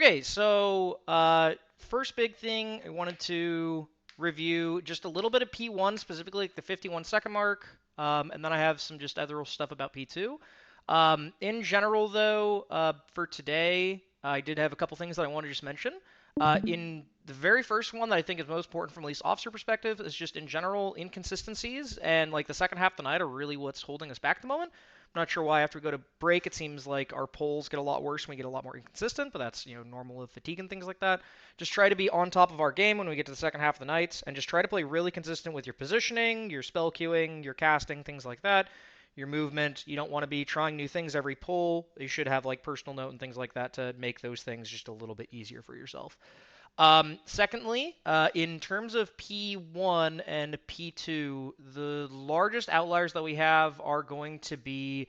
Okay, so first big thing I wanted to review just a little bit of P1, specifically like the 51-second mark, and then I have some just other stuff about P2. In general, though, for today, I did have a couple things that I want to just mention. In the very first one that I think is most important from at least officer perspective is just in general inconsistencies, and like the second half of the night are really what's holding us back at the moment. I'm not sure why after we go to break, it seems like our polls get a lot worse and we get a lot more inconsistent, but that's, normal with fatigue and things like that. Just try to be on top of our game when we get to the second half of the night, and just try to play really consistent with your positioning, your spell queuing, your casting, things like that. Your movement, you don't want to be trying new things every pull. You should have like personal note and things like that to make those things just a little bit easier for yourself. Secondly, in terms of P1 and P2, the largest outliers that we have are going to be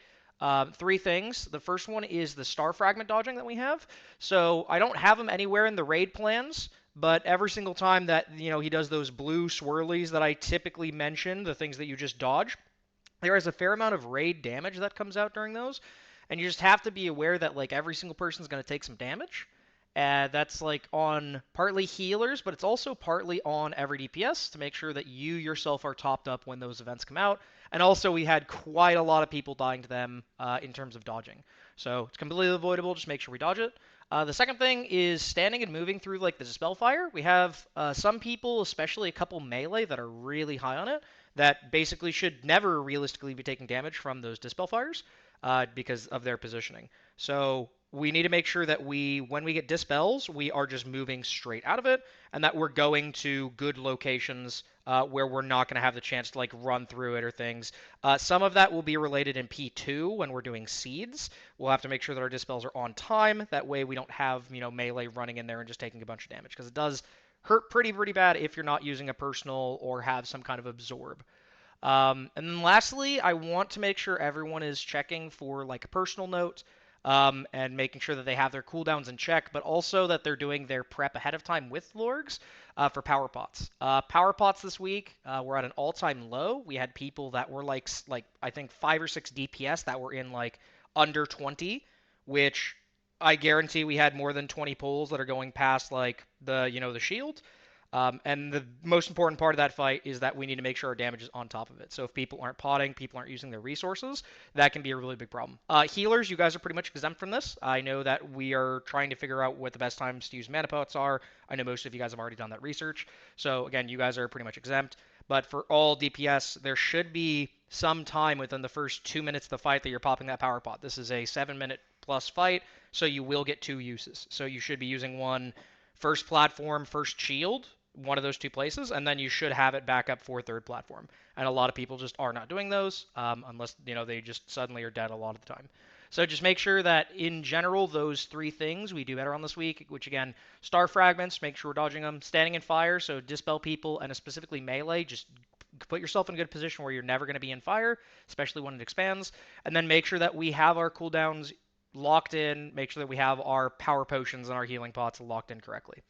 three things. The first one is the star fragment dodging that we have. So I don't have him anywhere in the raid plans, but every single time that he does those blue swirlies that I typically mention, the things that you just dodge, there is a fair amount of raid damage that comes out during those, and you just have to be aware that like every single person is going to take some damage. That's like on partly healers, but it's also partly on every DPS to make sure that you yourself are topped up when those events come out. And also, we had quite a lot of people dying to them in terms of dodging. So it's completely avoidable. Just make sure we dodge it. The second thing is standing and moving through like the Dispel Fire. We have some people, especially a couple melee, that are really high on it, that basically should never realistically be taking damage from those Dispel Fires because of their positioning. So we need to make sure that when we get dispels, we are just moving straight out of it, and that we're going to good locations where we're not going to have the chance to like run through it or things. Some of that will be related in P2 when we're doing seeds. We'll have to make sure that our dispels are on time. That way we don't have melee running in there and just taking a bunch of damage, because it does hurt pretty bad if you're not using a personal or have some kind of absorb. And then lastly, I want to make sure everyone is checking for like a personal note and making sure that they have their cooldowns in check, but also that they're doing their prep ahead of time with Lorgs for power pots. Power pots this week were at an all-time low. We had people that were like I think 5 or 6 DPS that were in like under 20, which I guarantee we had more than 20 pulls that are going past like the shield. And the most important part of that fight is that we need to make sure our damage is on top of it. So if people aren't potting, people aren't using their resources, that can be a really big problem. Healers, you guys are pretty much exempt from this. I know that we are trying to figure out what the best times to use mana pots are. I know most of you guys have already done that research. So again, you guys are pretty much exempt. But for all DPS, there should be some time within the first 2 minutes of the fight that you're popping that power pot. This is a 7-minute plus fight, so you will get 2 uses. So you should be using one first platform, first shield, one of those 2 places, and then you should have it back up for third platform. And a lot of people just are not doing those unless they just suddenly are dead a lot of the time. So just make sure that in general those 3 things we do better on this week, which again, star fragments, make sure we're dodging them, standing in fire, so dispel people, and specifically melee, just put yourself in a good position where you're never going to be in fire, especially when it expands, and then make sure that we have our cooldowns locked in, make sure that we have our power potions and our healing pots locked in correctly.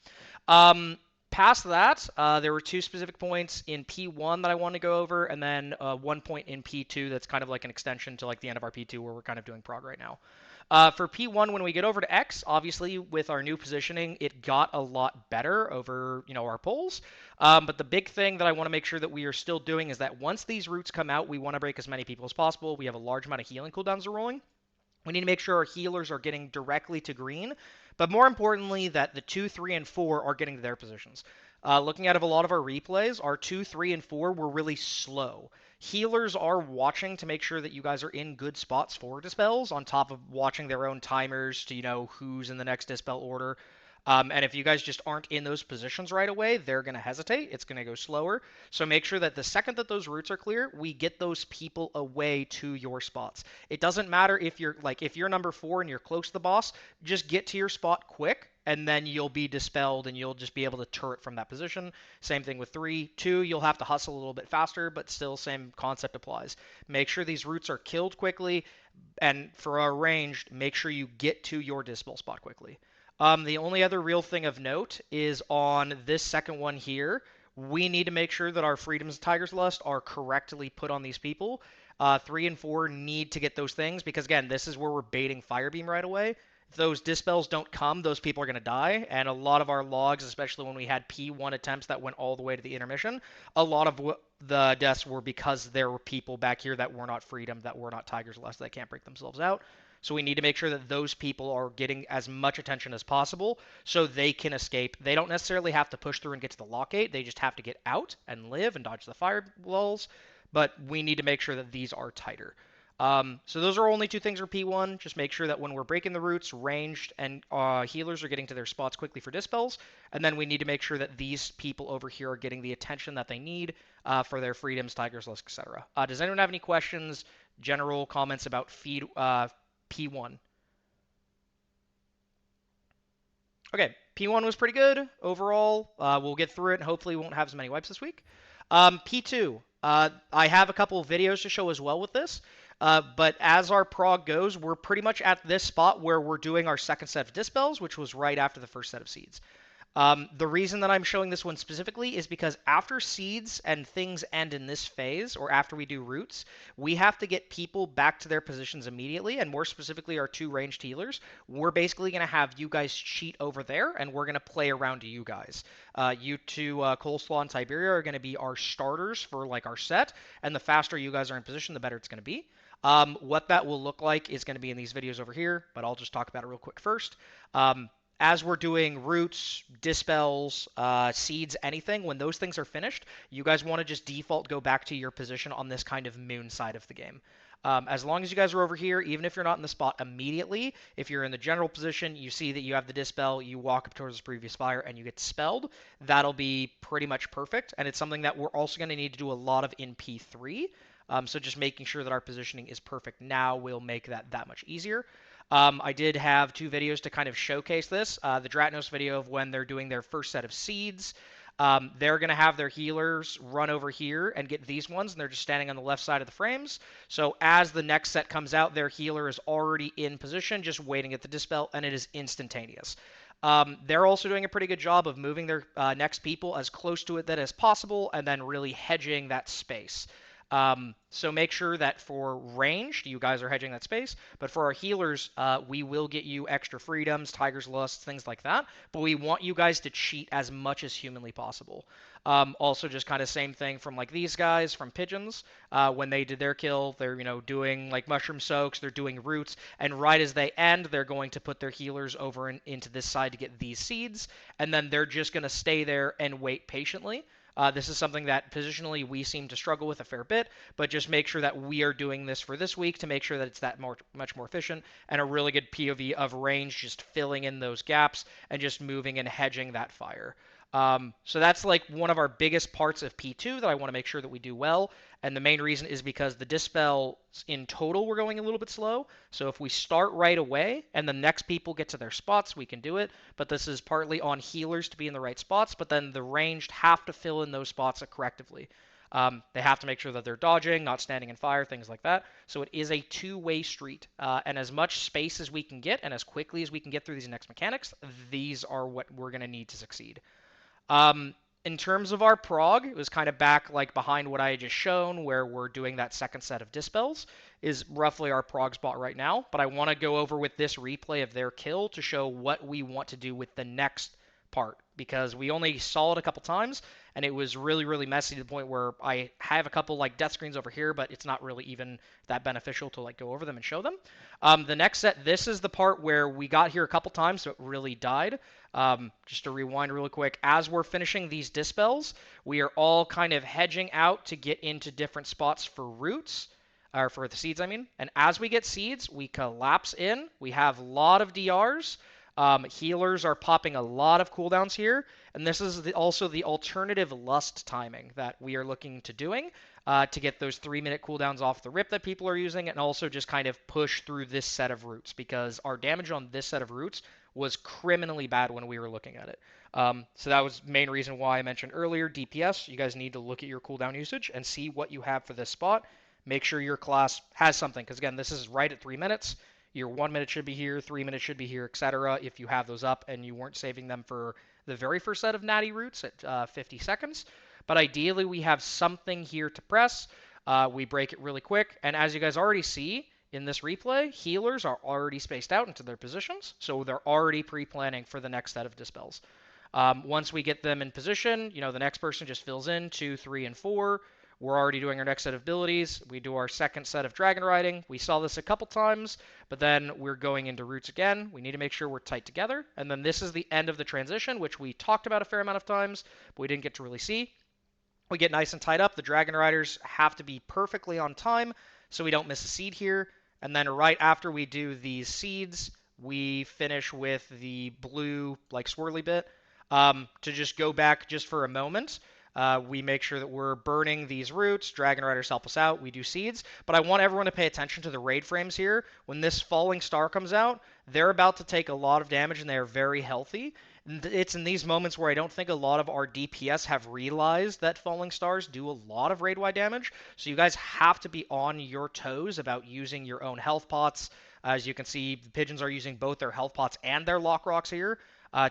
Past that, there were 2 specific points in P1 that I want to go over, and then 1 point in P2 that's kind of like an extension to like the end of our P2 where we're kind of doing prog right now. For P1, when we get over to X, obviously with our new positioning, it got a lot better over our pulls. But the big thing that I want to make sure that we are still doing is that once these roots come out, we want to break as many people as possible. We have a large amount of healing cooldowns are rolling. We need to make sure our healers are getting directly to green, but more importantly, that the 2, 3, and 4 are getting to their positions. Looking at a lot of our replays, our 2, 3, and 4 were really slow. Healers are watching to make sure that you guys are in good spots for dispels, on top of watching their own timers to who's in the next dispel order. And if you guys just aren't in those positions right away, they're going to hesitate. It's going to go slower. So make sure that the second that those routes are clear, we get those people away to your spots. It doesn't matter if you're number 4 and you're close to the boss, just get to your spot quick, and then you'll be dispelled and you'll just be able to turret from that position. Same thing with 3. 2, you'll have to hustle a little bit faster, but still same concept applies. Make sure these routes are killed quickly, and for our ranged, make sure you get to your dispel spot quickly. The only other real thing of note is on this second one here, we need to make sure that our Freedoms Tiger's Lust are correctly put on these people. 3 and 4 need to get those things because, again, this is where we're baiting Firebeam right away. If those dispels don't come, those people are going to die. And a lot of our logs, especially when we had P1 attempts that went all the way to the intermission, a lot of the deaths were because there were people back here that were not Freedom, that were not Tigers Lust, that can't break themselves out. So we need to make sure that those people are getting as much attention as possible so they can escape. They don't necessarily have to push through and get to the lock gate. They just have to get out and live and dodge the fire walls. But we need to make sure that these are tighter. So those are only two things for P1. Just make sure that when we're breaking the roots, ranged and healers are getting to their spots quickly for dispels. And then we need to make sure that these people over here are getting the attention that they need for their freedoms, Tigers List, etc. Does anyone have any questions, general comments about feed P1? Okay, P1 was pretty good overall. We'll get through it, and hopefully we won't have as many wipes this week. P2, I have a couple of videos to show as well with this. But as our prog goes, we're pretty much at this spot where we're doing our second set of dispels, which was right after the first set of seeds. The reason that I'm showing this one specifically is because after seeds and things end in this phase, or after we do roots, we have to get people back to their positions immediately, and more specifically our two ranged healers. We're basically going to have you guys cheat over there, and we're going to play around to you guys. You two, Coleslaw and Tiberia, are going to be our starters for like our set, and the faster you guys are in position, the better it's going to be. What that will look like is going to be in these videos over here, but I'll just talk about it real quick first. As we're doing roots, dispels, seeds, anything, when those things are finished, you guys want to just default go back to your position on this kind of moon side of the game. As long as you guys are over here, even if you're not in the spot immediately, if you're in the general position, you see that you have the dispel, you walk up towards the previous fire, and you get dispelled, that'll be pretty much perfect. And it's something that we're also going to need to do a lot of in P3. So just making sure that our positioning is perfect now will make that much easier. I did have two videos to kind of showcase this. The Dratnos video of when they're doing their first set of seeds. They're going to have their healers run over here and get these ones, and they're just standing on the left side of the frames. So as the next set comes out, their healer is already in position, just waiting at the dispel, and it is instantaneous. They're also doing a pretty good job of moving their next people as close to it as possible, and then really hedging that space. So make sure that for ranged, you guys are hedging that space. But for our healers, we will get you extra freedoms, Tiger's Lust, things like that. But we want you guys to cheat as much as humanly possible. Also, just kind of same thing from like these guys from Pigeons. When they did their kill, they're doing like mushroom soaks, they're doing roots, and right as they end, they're going to put their healers over into this side to get these seeds, and then they're just going to stay there and wait patiently. This is something that positionally we seem to struggle with a fair bit, but just make sure that we are doing this for this week to make sure that it's much more efficient and a really good POV of range, just filling in those gaps and just moving and hedging that fire. So that's like one of our biggest parts of P2 that I want to make sure that we do well. And the main reason is because the dispels in total we're going a little bit slow. So if we start right away and the next people get to their spots, we can do it. But this is partly on healers to be in the right spots, but then the ranged have to fill in those spots correctively. They have to make sure that they're dodging, not standing in fire, things like that. So it is a two-way street. And as much space as we can get and as quickly as we can get through these next mechanics, these are what we're going to need to succeed. In terms of our prog, it was kind of back like behind what I had just shown, where we're doing that second set of dispels, is roughly our prog spot right now. But I want to go over with this replay of their kill to show what we want to do with the next part, because we only saw it a couple times, and it was really, really messy to the point where I have a couple like death screens over here, but it's not really even that beneficial to like go over them and show them. The next set, this is the part where we got here a couple times, so it really died. Just to rewind really quick, as we're finishing these dispels, we are all kind of hedging out to get into different spots for roots, or for the seeds, I mean. And as we get seeds, we collapse in. We have a lot of DRs. Healers are popping a lot of cooldowns here, and this is also the alternative lust timing that we are looking to doing to get those 3-minute cooldowns off the rip that people are using, and also just kind of push through this set of roots, because our damage on this set of roots was criminally bad when we were looking at it. So that was the main reason why I mentioned earlier, DPS, you guys need to look at your cooldown usage and see what you have for this spot. Make sure your class has something, because again, this is right at 3 minutes. Your 1 minute should be here, 3 minutes should be here, etc. if you have those up and you weren't saving them for the very first set of natty roots at 50 seconds. But ideally, we have something here to press. We break it really quick. And as you guys already see, in this replay, healers are already spaced out into their positions, so they're already pre-planning for the next set of dispels. Once we get them in position, the next person just fills in 2, 3, and 4. We're already doing our next set of abilities. We do our second set of dragon riding. We saw this a couple times, but then we're going into roots again. We need to make sure we're tight together. And then this is the end of the transition, which we talked about a fair amount of times, but we didn't get to really see. We get nice and tied up. The dragon riders have to be perfectly on time so we don't miss a seed here. And then right after we do these seeds, we finish with the blue, like, swirly bit. To just go back just for a moment, we make sure that we're burning these roots. Dragon riders help us out. We do seeds. But I want everyone to pay attention to the raid frames here. When this falling star comes out, they're about to take a lot of damage, and they are very healthy. It's in these moments where I don't think a lot of our DPS have realized that falling stars do a lot of raid-wide damage. So you guys have to be on your toes about using your own health pots. As you can see, the pigeons are using both their health pots and their lock rocks here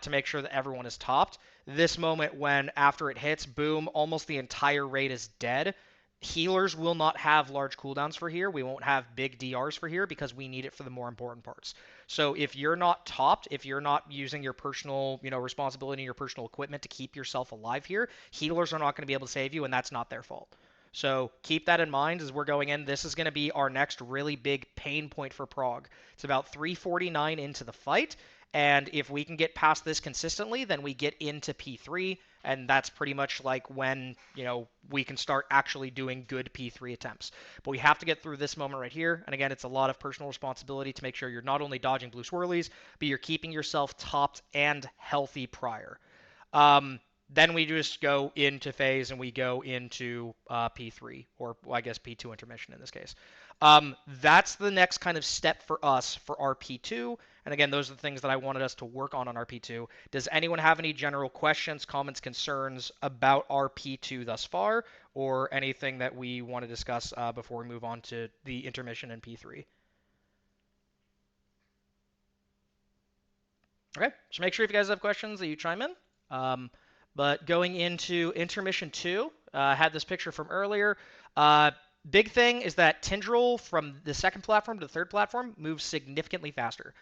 to make sure that everyone is topped. This moment when, after it hits, boom, almost the entire raid is dead. Healers will not have large cooldowns for here. We won't have big DRs for here because we need it for the more important parts. So if you're not topped, if you're not using your personal, responsibility, your personal equipment to keep yourself alive here, healers are not going to be able to save you, and that's not their fault. So keep that in mind as we're going in. This is going to be our next really big pain point for Prague. It's about 349 into the fight, and if we can get past this consistently, then we get into P3, and that's pretty much like when, we can start actually doing good P3 attempts. But we have to get through this moment right here, and again, it's a lot of personal responsibility to make sure you're not only dodging blue swirlies, but you're keeping yourself topped and healthy prior. Then we just go into phase and we go into P3, or I guess P2 intermission in this case. That's the next kind of step for us for our P2. And again, those are the things that I wanted us to work on our P2. Does anyone have any general questions, comments, concerns about our P2 thus far, or anything that we want to discuss before we move on to the intermission and P3? Okay, so make sure if you guys have questions that you chime in. But going into intermission 2, I had this picture from earlier. Big thing is that Tindral from the second platform to the third platform moves significantly faster.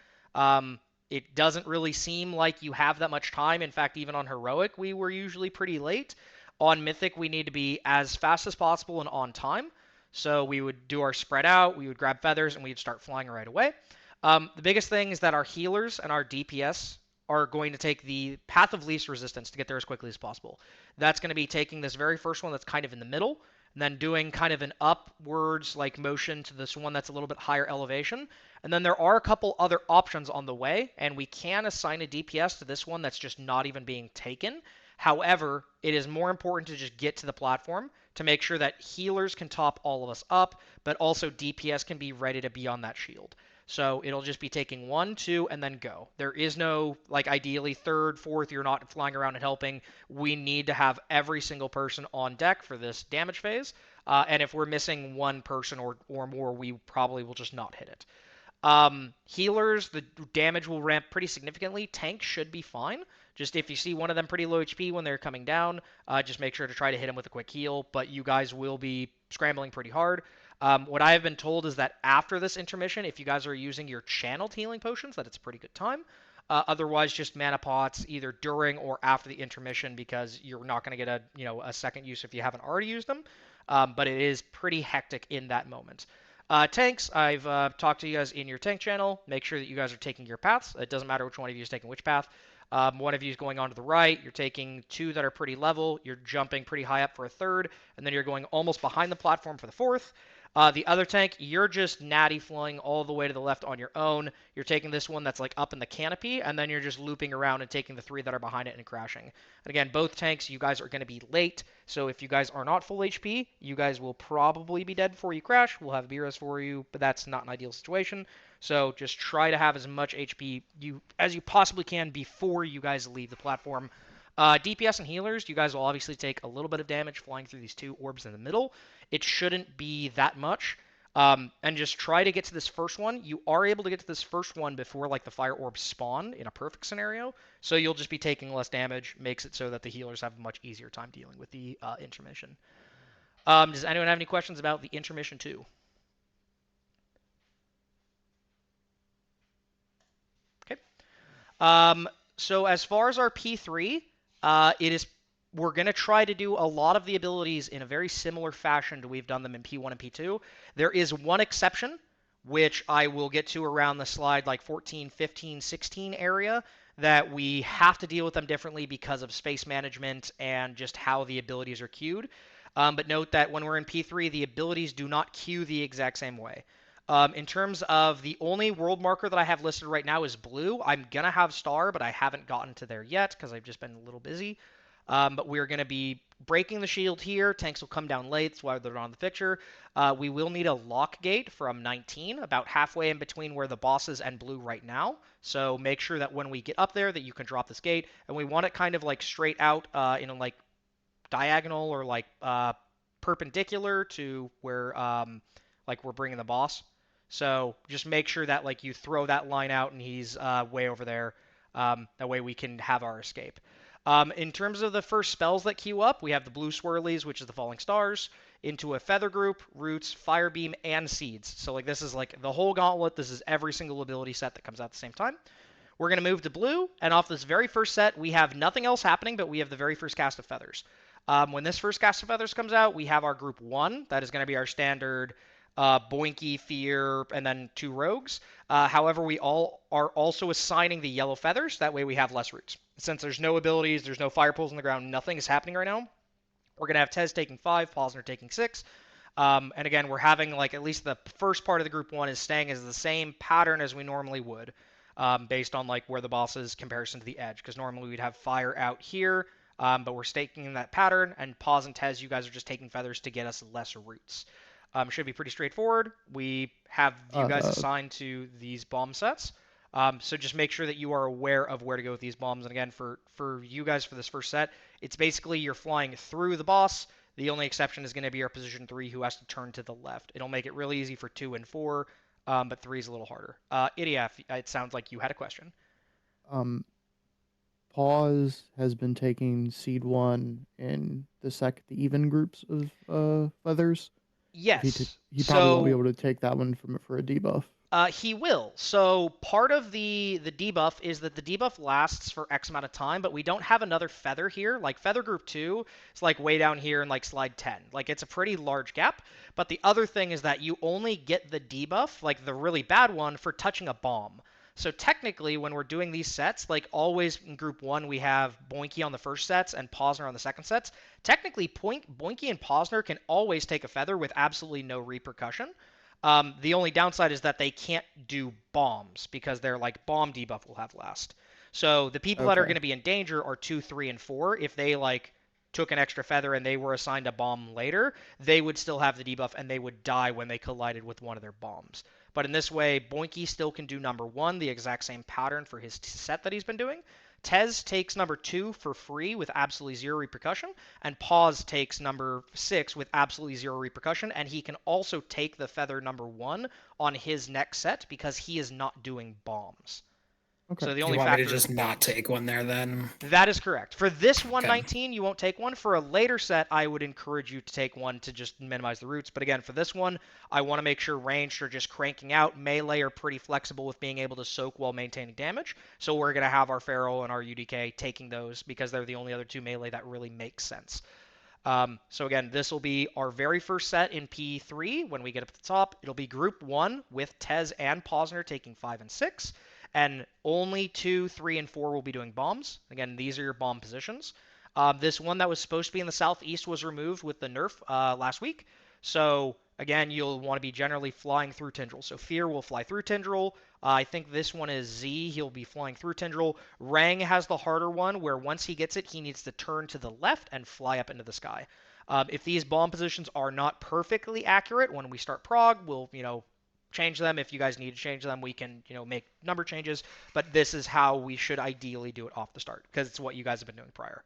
It doesn't really seem like you have that much time. In fact, even on Heroic, we were usually pretty late. On Mythic, we need to be as fast as possible and on time. So we would do our spread out, we would grab feathers, and we'd start flying right away. The biggest thing is that our healers and our DPS are going to take the path of least resistance to get there as quickly as possible. That's going to be taking this very first one that's kind of in the middle, and then doing kind of an upwards like motion to this one that's a little bit higher elevation. And then there are a couple other options on the way, and we can assign a DPS to this one that's just not even being taken. However, it is more important to just get to the platform to make sure that healers can top all of us up, but also DPS can be ready to be on that shield. So it'll just be taking 1, 2, and then go. There is no, ideally, third, fourth, you're not flying around and helping. We need to have every single person on deck for this damage phase. And if we're missing one person or more, we probably will just not hit it. Healers, the damage will ramp pretty significantly. Tanks should be fine. Just if you see one of them pretty low HP when they're coming down, just make sure to try to hit them with a quick heal. But you guys will be scrambling pretty hard. What I have been told is that after this intermission, if you guys are using your channeled healing potions, that it's a pretty good time. Otherwise, just mana pots either during or after the intermission because you're not going to get a second use if you haven't already used them. But it is pretty hectic in that moment. Tanks, I've talked to you guys in your tank channel. Make sure that you guys are taking your paths. It doesn't matter which one of you is taking which path. One of you is going on to the right. You're taking 2 that are pretty level. You're jumping pretty high up for a third. And then you're going almost behind the platform for the fourth. The other tank, you're just natty flying all the way to the left on your own. You're taking this one that's up in the canopy, and then you're just looping around and taking the 3 that are behind it and crashing. And again, both tanks, you guys are going to be late, so if you guys are not full HP, you guys will probably be dead before you crash. We'll have Beerus for you, but that's not an ideal situation. So just try to have as much HP as you possibly can before you guys leave the platform. DPS and healers, you guys will obviously take a little bit of damage flying through these 2 orbs in the middle. It shouldn't be that much. And just try to get to this first one. You are able to get to this first one before the fire orbs spawn in a perfect scenario. So you'll just be taking less damage. Makes it so that the healers have a much easier time dealing with the intermission. Does anyone have any questions about the intermission 2? Um, so as far as our P3, it is we're going to try to do a lot of the abilities in a very similar fashion to we've done them in P1 and P2. There is one exception, which I will get to around the slide like 14, 15, 16 area, that we have to deal with them differently because of space management and just how the abilities are queued. But note that when we're in P3, the abilities do not queue the exact same way. In terms of the only world marker that I have listed right now is blue. I'm going to have star, but I haven't gotten to there yet because I've just been a little busy. But we're going to be breaking the shield here. Tanks will come down late, that's why they're not on the picture. We will need a lock gate from 19, about halfway in between where the boss is and blue right now. So make sure that when we get up there that you can drop this gate. And we want it kind of like straight out, like diagonal or like perpendicular to where like we're bringing the boss. So just make sure that like you throw that line out and he's way over there. That way we can have our escape. In terms of the first spells that queue up, we have the blue swirlies, which is the falling stars, into a feather group, roots, fire beam, and seeds. So like this is like the whole gauntlet. This is every single ability set that comes out at the same time. We're going to move to blue, and off this very first set, we have nothing else happening, but we have the very first cast of feathers. When this first cast of feathers comes out, we have our group 1. That is going to be our standard Boinky, Fear, and then 2 rogues. However, we all are also assigning the yellow feathers. That way we have less roots. Since there's no abilities, there's no fire pools on the ground, nothing is happening right now. We're going to have Tez taking 5, Posner taking 6. And again, we're having like at least the first part of the group 1 is staying as the same pattern as we normally would. Based on like where the boss is comparison to the edge, because normally we'd have fire out here, but we're staking in that pattern, and Pause and Tez, you guys are just taking feathers to get us less roots. Should be pretty straightforward. We have you guys assigned to these bomb sets, so just make sure that you are aware of where to go with these bombs. And again, for you guys for this first set, it's basically you're flying through the boss. The only exception is going to be our position 3, who has to turn to the left. It'll make it really easy for 2 and 4. But 3 is a little harder. Idiaf, it sounds like you had a question. Pause has been taking seed 1 in the even groups of feathers. Yes. He probably won't be able to take that one for a debuff. He will. So part of the debuff is that the debuff lasts for X amount of time, but we don't have another feather here. Like feather group 2 is like way down here in like slide 10. Like it's a pretty large gap. But the other thing is that you only get the debuff, like the really bad one, for touching a bomb. So technically, when we're doing these sets, like always in group 1, we have Boinky on the first sets and Posner on the second sets. Technically, Boinky and Posner can always take a feather with absolutely no repercussion. The only downside is that they can't do bombs because their like bomb debuff will have last. So the people that are going to be in danger are 2, 3, and 4. If they like took an extra feather and they were assigned a bomb later, they would still have the debuff and they would die when they collided with one of their bombs. But in this way, Boinky still can do number 1, the exact same pattern for his set that he's been doing. Tez takes number 2 for free with absolutely 0 repercussion, and Pause takes number 6 with absolutely 0 repercussion, and he can also take the feather number 1 on his next set because he is not doing bombs. Okay. So the only you want factor me to just not take one there then? That is correct. For this 119, you won't take one. For a later set, I would encourage you to take one to just minimize the roots. But again, for this one, I want to make sure ranged are just cranking out. Melee are pretty flexible with being able to soak while maintaining damage. So we're going to have our Feral and our UDK taking those because they're the only other 2 melee that really makes sense. So again, this will be our very first set in P3 when we get up at the top. It'll be group 1 with Tez and Posner taking 5 and 6. And only 2, 3, and 4 will be doing bombs. Again, these are your bomb positions. This one that was supposed to be in the southeast was removed with the nerf last week. So again, you'll want to be generally flying through Tindral. So Fear will fly through Tindral. I think this one is Z. He'll be flying through Tindral. Rang has the harder one, where once he gets it, he needs to turn to the left and fly up into the sky. If these bomb positions are not perfectly accurate when we start prog, we'll, change them. If you guys need to change them, we can, make number changes. But this is how we should ideally do it off the start because it's what you guys have been doing prior.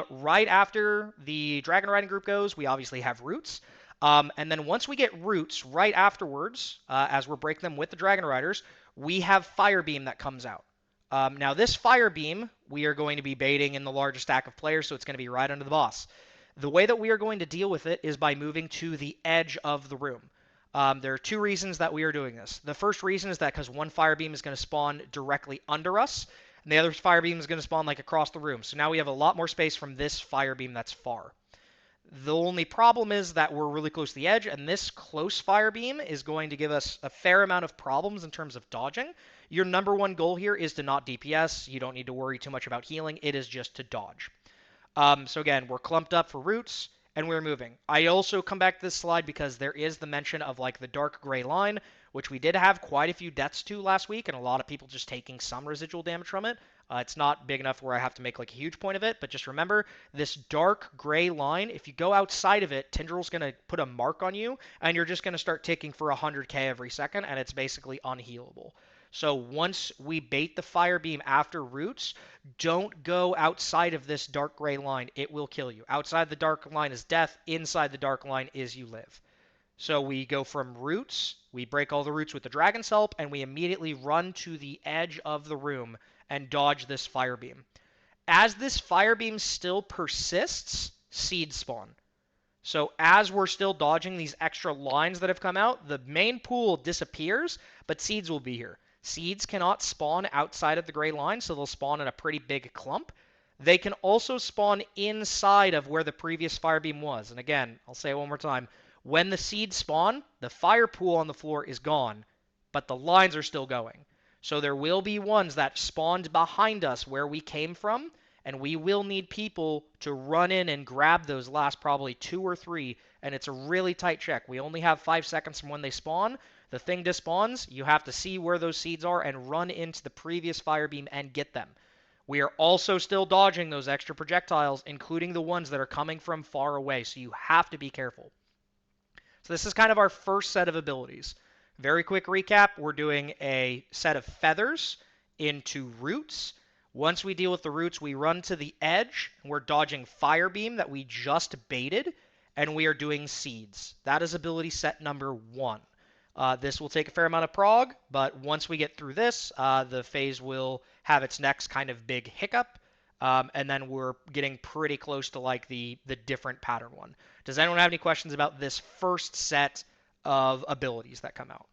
Right after the Dragon Riding group goes, we obviously have Roots. And then once we get Roots, right afterwards, as we're breaking them with the Dragon Riders, we have Fire Beam that comes out. Now this Fire Beam, we are going to be baiting in the largest stack of players, so it's going to be right under the boss. The way that we are going to deal with it is by moving to the edge of the room. There are two reasons that we are doing this. The first reason is that because one fire beam is going to spawn directly under us, and the other fire beam is going to spawn like across the room. So now we have a lot more space from this fire beam that's far. The only problem is that we're really close to the edge, and this close fire beam is going to give us a fair amount of problems in terms of dodging. Your number one goal here is to not DPS. You don't need to worry too much about healing. It is just to dodge. So again, we're clumped up for roots, and we're moving. I also come back to this slide because there is the mention of like the dark gray line, which we did have quite a few deaths to last week, and a lot of people just taking some residual damage from it. It's not big enough where I have to make like a huge point of it, but just remember this dark gray line, if you go outside of it, Tindral's going to put a mark on you, and you're just going to start ticking for 100k every second, and it's basically unhealable. So once we bait the fire beam after roots, don't go outside of this dark gray line. It will kill you. Outside the dark line is death. Inside the dark line is you live. So we go from roots, we break all the roots with the dragon's help, and we immediately run to the edge of the room and dodge this fire beam. As this fire beam still persists, seeds spawn. So as we're still dodging these extra lines that have come out, the main pool disappears, but seeds will be here. Seeds cannot spawn outside of the gray line, so they'll spawn in a pretty big clump. They can also spawn inside of where the previous fire beam was. And again, I'll say it one more time. When the seeds spawn, the fire pool on the floor is gone, but the lines are still going. So there will be ones that spawned behind us where we came from, and we will need people to run in and grab those last probably 2 or 3, and it's a really tight check. We only have 5 seconds from when they spawn. The thing despawns, you have to see where those seeds are and run into the previous fire beam and get them. We are also still dodging those extra projectiles, including the ones that are coming from far away, so you have to be careful. So this is kind of our first set of abilities. Very quick recap, we're doing a set of feathers into roots. Once we deal with the roots, we run to the edge, and we're dodging fire beam that we just baited, and we are doing seeds. That is ability set number 1. This will take a fair amount of prog, but once we get through this, the phase will have its next kind of big hiccup, and then we're getting pretty close to like the different pattern one. Does anyone have any questions about this first set of abilities that come out?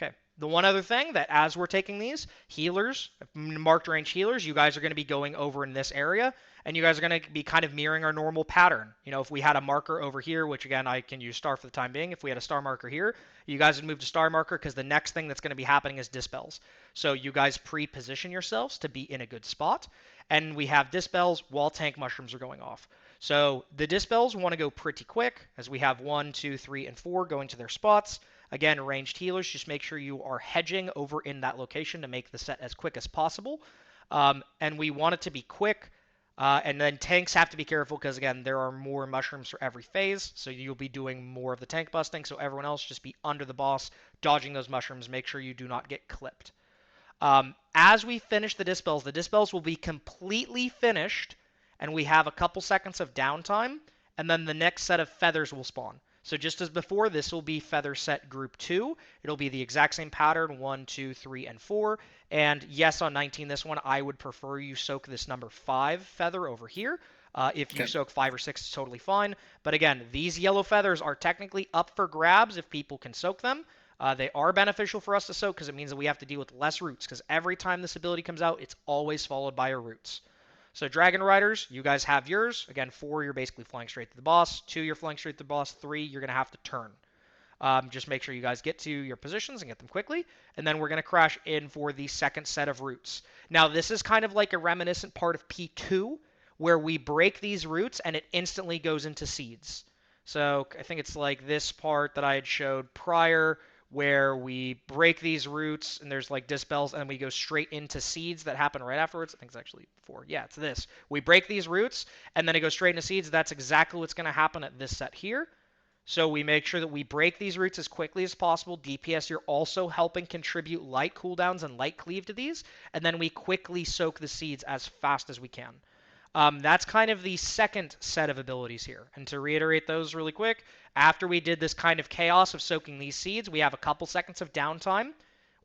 Okay. The one other thing that as we're taking these, healers, marked range healers, you guys are going to be going over in this area, and you guys are going to be kind of mirroring our normal pattern. You know, if we had a marker over here, which again, I can use star for the time being, if we had a star marker here, you guys would move to star marker because the next thing that's going to be happening is dispels. So you guys pre-position yourselves to be in a good spot, and we have dispels while tank mushrooms are going off. So the dispels want to go pretty quick, as we have 1, 2, 3, and 4 going to their spots. Again, ranged healers, just make sure you are hedging over in that location to make the set as quick as possible. And we want it to be quick. And then tanks have to be careful because, again, there are more mushrooms for every phase. So you'll be doing more of the tank busting. So everyone else just be under the boss, dodging those mushrooms. Make sure you do not get clipped. As we finish the dispels will be completely finished. And we have a couple seconds of downtime. And then the next set of feathers will spawn. So just as before, this will be feather set group 2. It'll be the exact same pattern, 1, 2, 3, and 4. And yes, on 19, this one, I would prefer you soak this number 5 feather over here. If you soak 5 or 6, it's totally fine. But again, these yellow feathers are technically up for grabs if people can soak them. They are beneficial for us to soak because it means that we have to deal with less roots. Because every time this ability comes out, it's always followed by a roots. So Dragon Riders, you guys have yours. Again, 4, you're basically flying straight to the boss. 2, you're flying straight to the boss. 3, you're going to have to turn. Just make sure you guys get to your positions and get them quickly. And then we're going to crash in for the second set of roots. Now, this is kind of like a reminiscent part of P2, where we break these roots and it instantly goes into seeds. So I think it's like this part that I had showed prior, where we break these roots and there's like dispels and we go straight into seeds that happen right afterwards. I think it's actually 4. Yeah, it's this. We break these roots and then it goes straight into seeds. That's exactly what's going to happen at this set here. So we make sure that we break these roots as quickly as possible. DPS, you're also helping contribute light cooldowns and light cleave to these. And then we quickly soak the seeds as fast as we can. That's kind of the second set of abilities here. And to reiterate those really quick, after we did this kind of chaos of soaking these seeds, we have a couple seconds of downtime.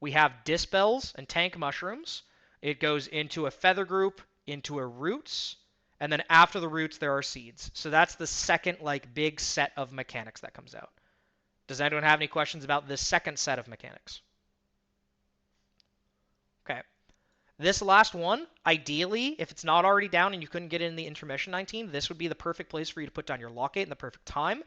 We have dispels and tank mushrooms. It goes into a feather group, into a roots, And then after the roots, there are seeds. So that's the second like big set of mechanics that comes out. Does anyone have any questions about this second set of mechanics? Okay. This last one, ideally, if it's not already down and you couldn't get it in the intermission 19, this would be the perfect place for you to put down your lock gate in the perfect time.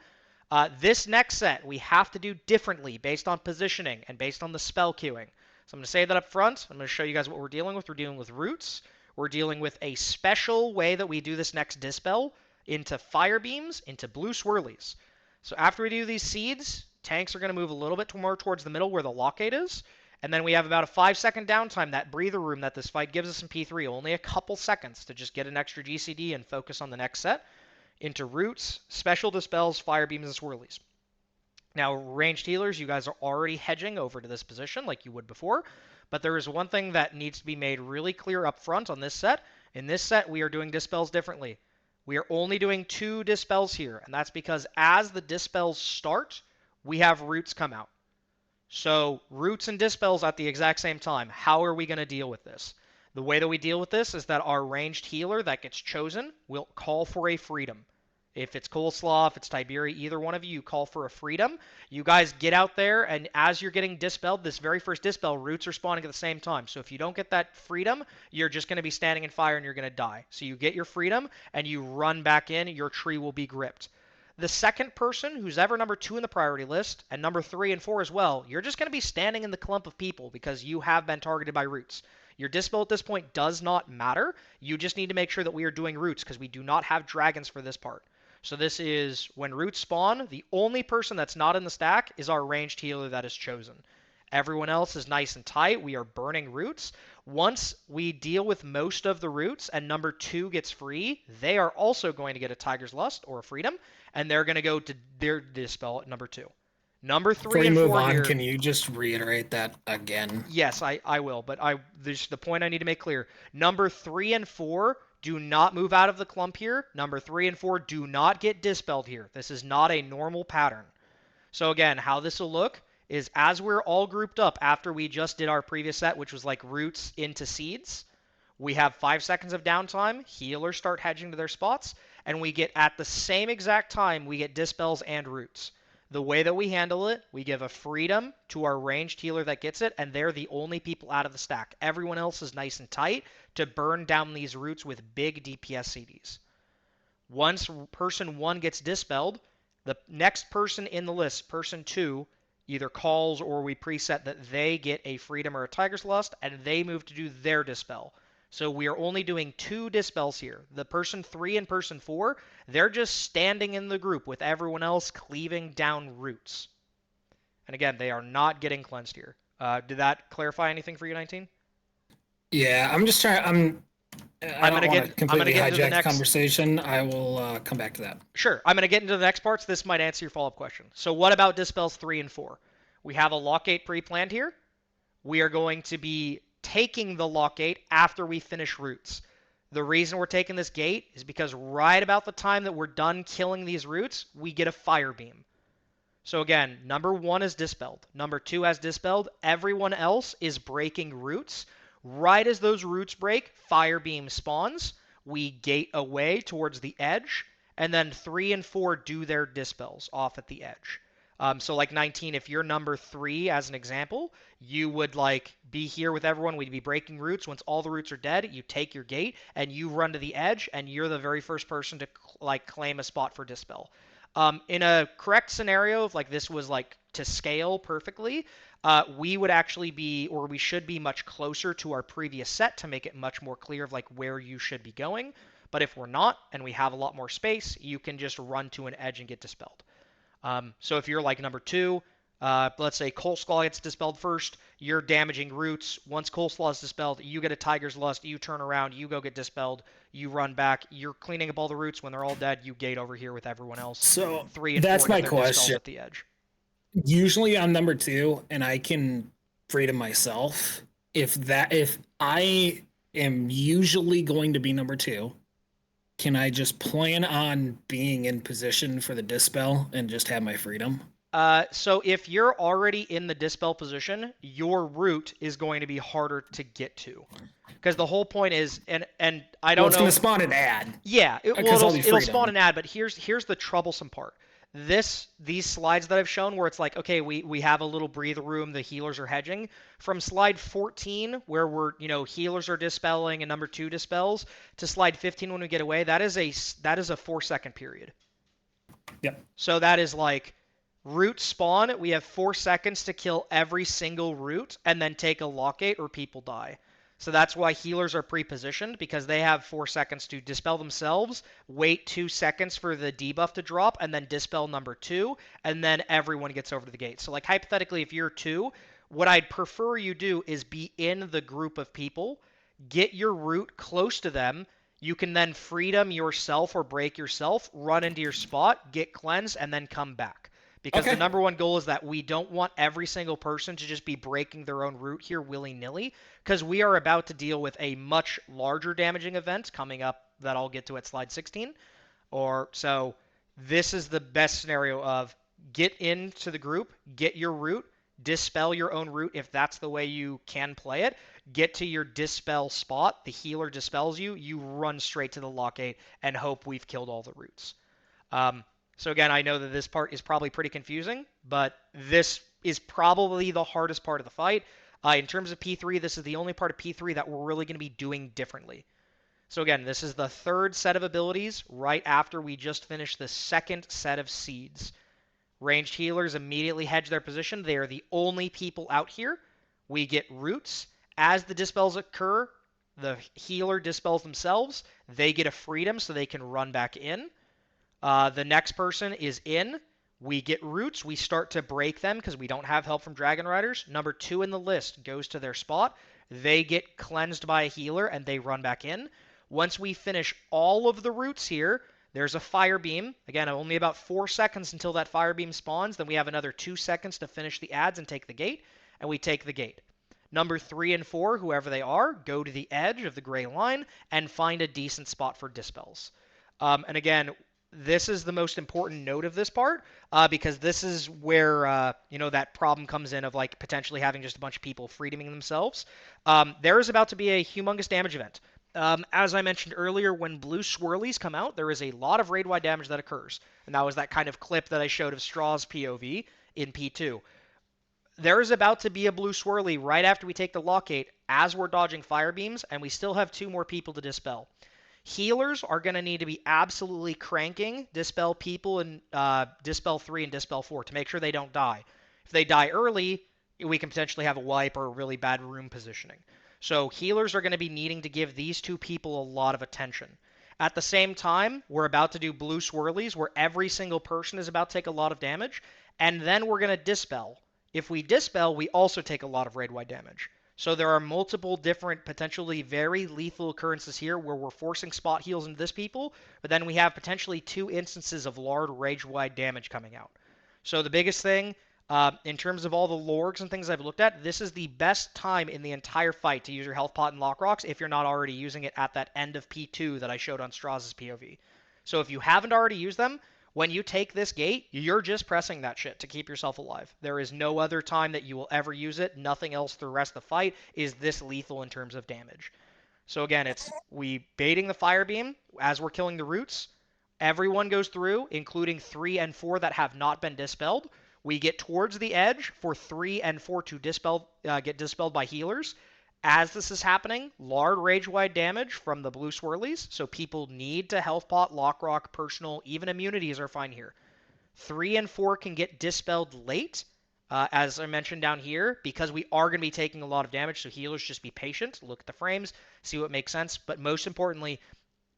This next set, we have to do differently based on positioning and based on the spell queuing. So I'm going to say that up front. I'm going to show you guys what we're dealing with. We're dealing with roots. We're dealing with a special way that we do this next dispel into fire beams, into blue swirlies. So after we do these seeds, tanks are going to move a little bit more towards the middle where the lock gate is. And then we have about a 5-second downtime, that breather room that this fight gives us in P3, only a couple seconds to just get an extra GCD and focus on the next set, into roots, special dispels, fire beams, and swirlies. Now, ranged healers, you guys are already hedging over to this position like you would before, but there is one thing that needs to be made really clear up front on this set. In this set, we are doing dispels differently. We are only doing 2 dispels here, and that's because as the dispels start, we have roots come out. So roots and dispels at the exact same time. How are we going to deal with this? The way that we deal with this is that our ranged healer that gets chosen will call for a freedom. If it's Coleslaw, if it's Tiberi, either one of you call for a freedom. You guys get out there, and as you're getting dispelled, this very first dispel, roots are spawning at the same time. So if you don't get that freedom, you're just going to be standing in fire and you're going to die. So you get your freedom and you run back in, your tree will be gripped. The second person who's ever number 2 in the priority list, and number 3 and 4 as well, you're just going to be standing in the clump of people because you have been targeted by roots. Your dispel at this point does not matter. You just need to make sure that we are doing roots because we do not have dragons for this part. So this is when roots spawn, the only person that's not in the stack is our ranged healer that is chosen. Everyone else is nice and tight. We are burning roots. Once we deal with most of the roots and number 2 gets free, they are also going to get a Tiger's Lust or a Freedom, and they're going to go to their dispel at number 2. Number 3 Before you and move 4 on, here. can you just reiterate that again? Yes, I will, but there's the point I need to make clear. Number 3 and 4 do not move out of the clump here. Number 3 and 4 do not get dispelled here. This is not a normal pattern. So again, how this will look is as we're all grouped up after we just did our previous set, which was like roots into seeds, we have 5 seconds of downtime, healers start hedging to their spots, and we get at the same exact time, we get dispels and roots. The way that we handle it, we give a freedom to our ranged healer that gets it, and they're the only people out of the stack. Everyone else is nice and tight to burn down these roots with big DPS CDs. Once person 1 gets dispelled, the next person in the list, person 2, either calls or we preset that they get a freedom or a Tiger's Lust, and they move to do their dispel. So we are only doing 2 dispels here. The person 3 and person 4, they're just standing in the group with everyone else cleaving down roots. And again, they are not getting cleansed here. Did that clarify anything for you, 19? Yeah, I'm just trying. I don't want to completely hijack the conversation. I will come back to that. Sure. I'm going to get into the next parts. This might answer your follow-up question. So what about dispels 3 and 4? We have a lock gate pre-planned here. We are going to be taking the lock gate after we finish roots. The reason we're taking this gate is because right about the time that we're done killing these roots, we get a fire beam. So again, number 1 is dispelled. Number 2 has dispelled. Everyone else is breaking roots. Right as those roots break, fire beam spawns. We gate away towards the edge, and then 3 and 4 do their dispels off at the edge. So like 19, if you're number 3 as an example, you would like be here with everyone. We'd be breaking roots. Once all the roots are dead, you take your gate and you run to the edge, and you're the very first person to like claim a spot for dispel. In a correct scenario, if like this was like to scale perfectly, we would actually be, or we should be much closer to our previous set to make it much more clear of like where you should be going. But if we're not, and we have a lot more space, you can just run to an edge and get dispelled. So if you're like number 2, let's say Coleslaw gets dispelled first, you're damaging roots. Once Coleslaw is dispelled, you get a Tiger's Lust, you turn around, you go get dispelled, you run back, you're cleaning up all the roots. When they're all dead, you gate over here with everyone else. So 3 and that's 4 my get their dispelled question. at the edge. Usually I'm number 2 and I can freedom myself. If I am usually going to be number 2, can I just plan on being in position for the dispel and just have my freedom? So if you're already in the dispel position, your route is going to be harder to get to. Because the whole point is, and I Well, don't it's know. going to spawn an ad. Yeah, Because all these it'll freedom. spawn an ad, but here's the troublesome part. These slides that I've shown where it's like, okay, we have a little breather room, the healers are hedging. From slide 14, where healers are dispelling and number 2 dispels, to slide 15 when we get away, that is a 4-second period. Yep. So that is like root spawn, we have 4 seconds to kill every single root and then take a lockgate or people die. So that's why healers are pre-positioned, because they have 4 seconds to dispel themselves, wait 2 seconds for the debuff to drop, and then dispel number 2, and then everyone gets over to the gate. So like hypothetically, if you're 2, what I'd prefer you do is be in the group of people, get your root close to them. You can then freedom yourself or break yourself, run into your spot, get cleansed, and then come back. Because the number one goal is that we don't want every single person to just be breaking their own route here willy-nilly, because we are about to deal with a much larger damaging event coming up that I'll get to at slide 16. So this is the best scenario of get into the group, get your route, dispel your own route if that's the way you can play it, get to your dispel spot, the healer dispels you, you run straight to the lockgate and hope we've killed all the roots. So again, I know that this part is probably pretty confusing, but this is probably the hardest part of the fight. In terms of P3, this is the only part of P3 that we're really going to be doing differently. So again, this is the third set of abilities right after we just finished the second set of seeds. Ranged healers immediately hedge their position. They are the only people out here. We get roots. As the dispels occur, the healer dispels themselves. They get a freedom so they can run back in. The next person is in. We get roots. We start to break them because we don't have help from Dragon Riders. Number 2 in the list goes to their spot. They get cleansed by a healer and they run back in. Once we finish all of the roots here, there's a fire beam. Again, only about 4 seconds until that fire beam spawns. Then we have another 2 seconds to finish the ads and take the gate. And we take the gate. Number 3 and 4, whoever they are, go to the edge of the gray line and find a decent spot for dispels. And again, this is the most important note of this part, because this is where that problem comes in of like potentially having just a bunch of people freedoming themselves. There is about to be a humongous damage event. As I mentioned earlier, when blue swirlies come out, there is a lot of raid-wide damage that occurs, and that was that kind of clip that I showed of Straw's POV in P2. There is about to be a blue swirly right after we take the lockgate as we're dodging fire beams, and we still have 2 more people to dispel. Healers are going to need to be absolutely cranking Dispel people and Dispel 3 and Dispel 4 to make sure they don't die. If they die early, we can potentially have a wipe or a really bad room positioning. So healers are going to be needing to give these 2 people a lot of attention. At the same time, we're about to do blue swirlies where every single person is about to take a lot of damage, and then we're going to dispel. If we dispel, we also take a lot of raid-wide damage. So there are multiple different potentially very lethal occurrences here where we're forcing spot heals into this people, but then we have potentially 2 instances of large rage-wide damage coming out. So the biggest thing, in terms of all the lorgs and things I've looked at, this is the best time in the entire fight to use your health pot and lock rocks if you're not already using it at that end of P2 that I showed on Straw's POV. So if you haven't already used them, when you take this gate, you're just pressing that shit to keep yourself alive. There is no other time that you will ever use it. Nothing else through the rest of the fight is this lethal in terms of damage. So again, it's we baiting the fire beam as we're killing the roots. Everyone goes through, including 3 and 4 that have not been dispelled. We get towards the edge for 3 and 4 to get dispelled by healers. As this is happening, large rage-wide damage from the blue swirlies, so people need to health pot, lock rock, personal, even immunities are fine here. 3 and 4 can get dispelled late, as I mentioned down here, because we are going to be taking a lot of damage, so healers just be patient, look at the frames, see what makes sense, but most importantly,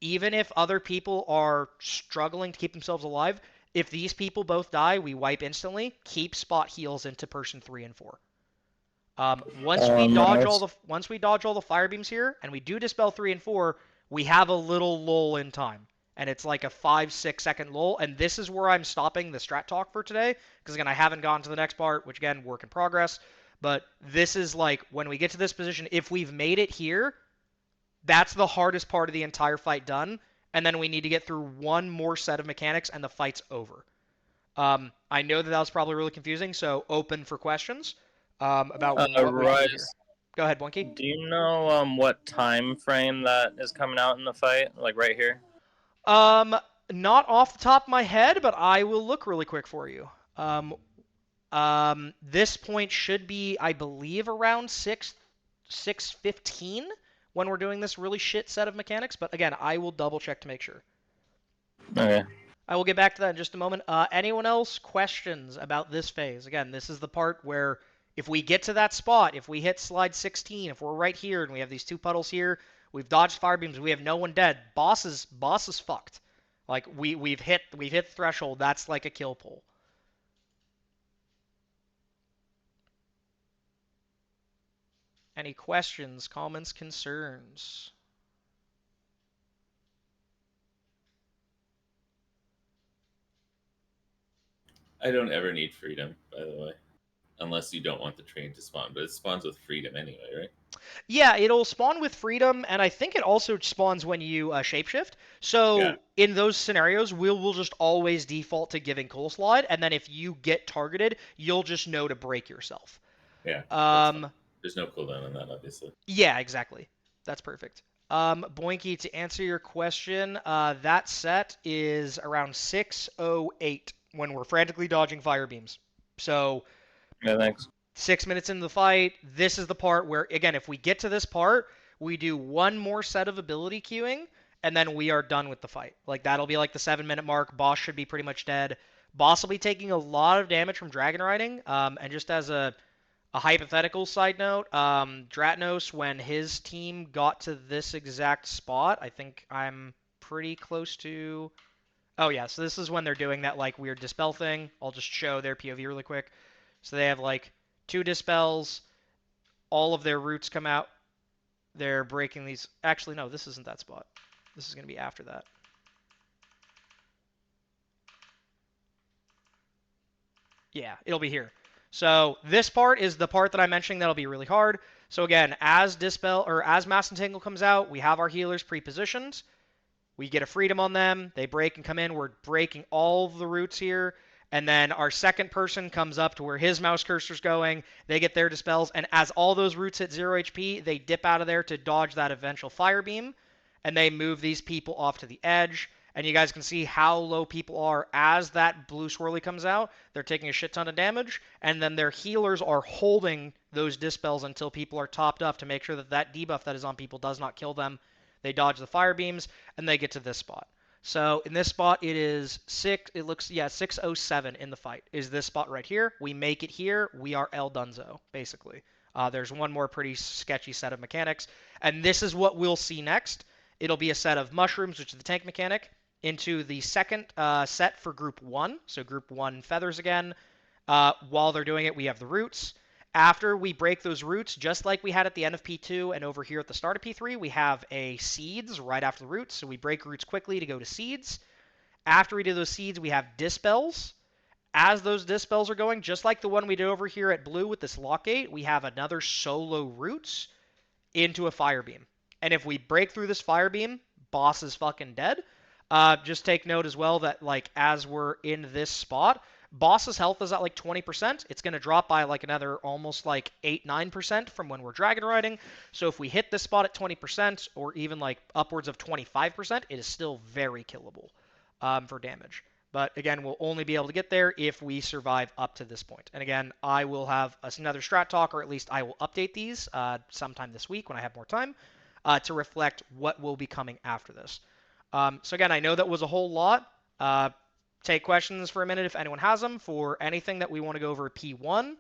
even if other people are struggling to keep themselves alive, if these people both die, we wipe instantly, keep spot heals into person 3 and 4. Once we dodge all the fire beams here, and we do dispel 3 and 4, we have a little lull in time, and it's like a 5-6 second lull. And this is where I'm stopping the strat talk for today, because again, I haven't gone to the next part, which again, work in progress. But this is like when we get to this position, if we've made it here, that's the hardest part of the entire fight done, and then we need to get through one more set of mechanics, and the fight's over. I know that was probably really confusing, so open for questions about what we can do here. Rise, Go ahead, Blinky. do you know what time frame that is coming out in the fight? Like right here? Not off the top of my head, but I will look really quick for you. This point should be, I believe, around 6:15 when we're doing this really shit set of mechanics. But again, I will double check to make sure. Okay. I will get back to that in just a moment. Anyone else questions about this phase? Again, this is the part where if we get to that spot, if we hit slide 16, if we're right here and we have these two puddles here, we've dodged fire beams, we have no one dead. Boss is fucked. Like we've hit the threshold. That's like a kill pull. Any questions, comments, concerns? I don't ever need freedom, by the way. Unless you don't want the train to spawn, but it spawns with freedom anyway, right? Yeah, it'll spawn with freedom, and I think it also spawns when you shapeshift. So Yeah. in those scenarios, we'll just always default to giving cool slide, and then if you get targeted, you'll just know to break yourself. Yeah. that's fine. There's no cooldown on that, obviously. Yeah, exactly. That's perfect. Boinky, to answer your question, that set is around 6:08 when we're frantically dodging fire beams. So Yeah, thanks. 6 minutes into the fight, this is the part where, again, if we get to this part, we do one more set of ability queuing, and then we are done with the fight. Like, that'll be like the 7-minute mark. Boss should be pretty much dead. Boss will be taking a lot of damage from dragon riding, and just as a hypothetical side note, Dratnos, when his team got to this exact spot, I think I'm pretty close to... Oh, yeah, so this is when they're doing that, like, weird dispel thing. I'll just show their POV really quick. So they have, like, 2 dispels. All of their roots come out. They're breaking these... Actually, no, this isn't that spot. This is going to be after that. Yeah, it'll be here. So this part is the part that I'm mentioning that'll be really hard. So again, as Dispel or as Mass Entangle comes out, we have our healers pre-positioned. We get a freedom on them. They break and come in. We're breaking all of the roots here. And then our second person comes up to where his mouse cursor's going. They get their dispels. And as all those roots hit 0 HP, they dip out of there to dodge that eventual fire beam. And they move these people off to the edge. And you guys can see how low people are as that blue swirly comes out. They're taking a shit ton of damage. And then their healers are holding those dispels until people are topped up to make sure that that debuff that is on people does not kill them. They dodge the fire beams, and they get to this spot. So in this spot, it is 6:07 in the fight. Is this spot right here? We make it here. We are El Dunzo, basically. There's one more pretty sketchy set of mechanics, and this is what we'll see next. It'll be a set of mushrooms, which is the tank mechanic, into the second set for Group 1. So Group 1 feathers again. While they're doing it, we have the roots. After we break those roots, just like we had at the end of P2 and over here at the start of P3, we have a seeds right after the roots. So we break roots quickly to go to seeds. After we do those seeds, we have dispels. As those dispels are going, just like the one we did over here at blue with this lock gate, we have another solo roots into a fire beam. And if we break through this fire beam, boss is fucking dead. Just take note as well that, like, as we're in this spot, boss's health is at like 20%. It's going to drop by like another almost like 8-9% from when we're dragon riding. So if we hit this spot at 20% or even like upwards of 25%, it is still very killable for damage. But again, we'll only be able to get there if we survive up to this point. And again, I will have another strat talk, or at least I will update these sometime this week when I have more time to reflect what will be coming after this. So again, I know that was a whole lot. Take questions for a minute if anyone has them for anything that we want to go over P1,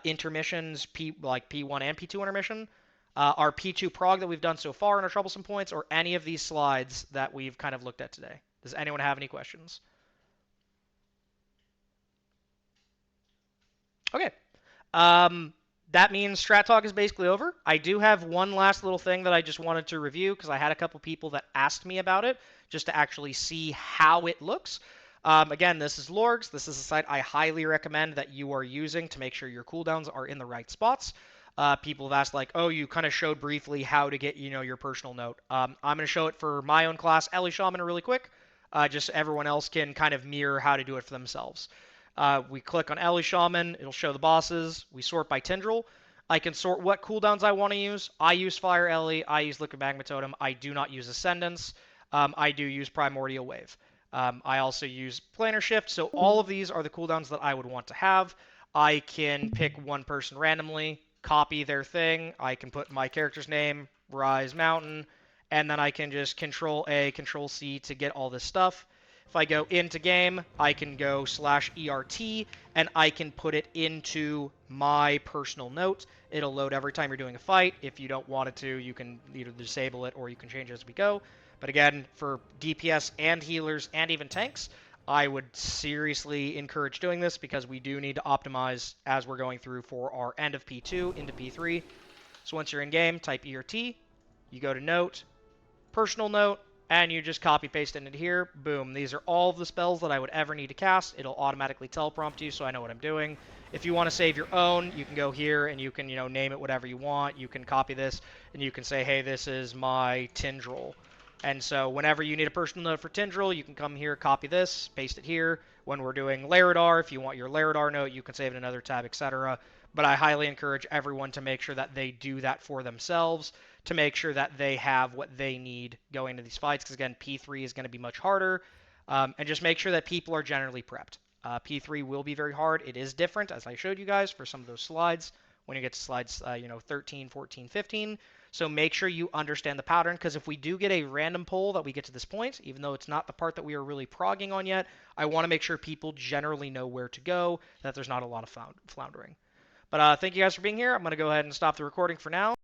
intermissions, like P1 and P2 intermission, our P2 prog that we've done so far in our troublesome points, or any of these slides that we've kind of looked at today. Does anyone have any questions? Okay. That means Strat Talk is basically over. I do have one last little thing that I just wanted to review because I had a couple people that asked me about it just to actually see how it looks. Again, this is Lorgs. This is a site I highly recommend that you are using to make sure your cooldowns are in the right spots. People have asked, like, oh, you kind of showed briefly how to get, your personal note. I'm going to show it for my own class, Ellie Shaman, really quick. just so everyone else can kind of mirror how to do it for themselves. We click on Ellie Shaman, it'll show the bosses. We sort by Tindral. I can sort what cooldowns I want to use. I use Fire Ellie, I use Liquid Magma Totem, I do not use Ascendance. I do use Primordial Wave. I also use Planar Shift, so all of these are the cooldowns that I would want to have. I can pick one person randomly, copy their thing. I can put my character's name, Rise Mountain, and then I can just Control A, Control C to get all this stuff. If I go into game, I can go /ERT, and I can put it into my personal note. It'll load every time you're doing a fight. If you don't want it to, you can either disable it or you can change it as we go. But again, for DPS and healers and even tanks, I would seriously encourage doing this because we do need to optimize as we're going through for our end of P2 into P3. So once you're in game, type ERT, you go to note, personal note, and you just copy paste it into here. Boom. These are all of the spells that I would ever need to cast. It'll automatically teleprompt you so I know what I'm doing. If you want to save your own, you can go here and you can, name it whatever you want. You can copy this and you can say, hey, this is my Tindral. And so whenever you need a personal note for Tindral, you can come here, copy this, paste it here. When we're doing Larodar, if you want your Larodar note, you can save it in another tab, etc. But I highly encourage everyone to make sure that they do that for themselves, to make sure that they have what they need going into these fights, because again, P3 is going to be much harder, and just make sure that people are generally prepped. P3 will be very hard. It is different, as I showed you guys for some of those slides, when you get to slides 13, 14, 15. So make sure you understand the pattern, because if we do get a random poll that we get to this point, even though it's not the part that we are really progging on yet, I want to make sure people generally know where to go, that there's not a lot of floundering. But thank you guys for being here. I'm going to go ahead and stop the recording for now.